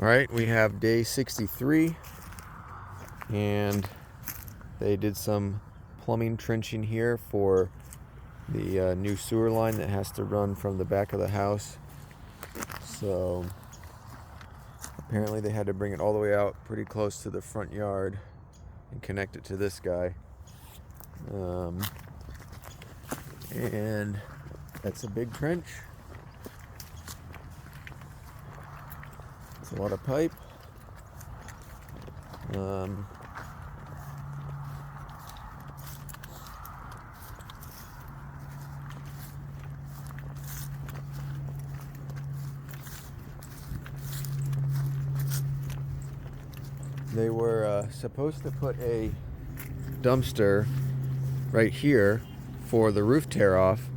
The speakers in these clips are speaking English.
All right, we have day 63, and they did some plumbing trenching here for the new sewer line that has to run from the back of the house. So apparently they had to bring it all the way out pretty close to the front yard and connect it to this guy. And that's a big trench. It's a lot of pipe. They were supposed to put a dumpster right here for the roof tear off,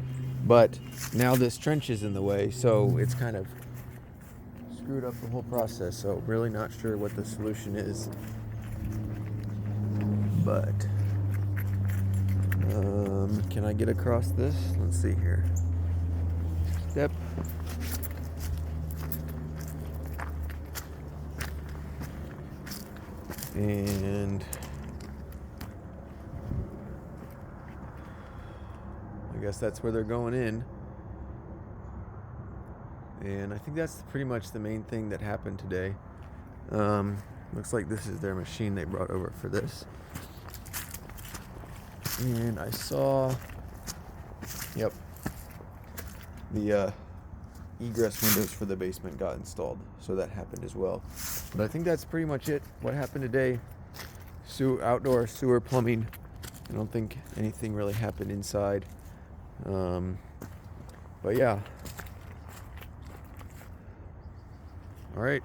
but now this trench is in the way, so it's kind of screwed up the whole process. So really not sure what the solution is, but can I get across this? Let's see here. Step. And I guess that's where they're going in. And I think that's pretty much the main thing that happened today. Looks like this is their machine they brought over for this. And I saw, yep, the egress windows for the basement got installed, so that happened as well. But I think that's pretty much it. What happened today? Outdoor sewer plumbing. I don't think anything really happened inside. But yeah. All right,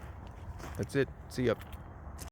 that's it. See ya.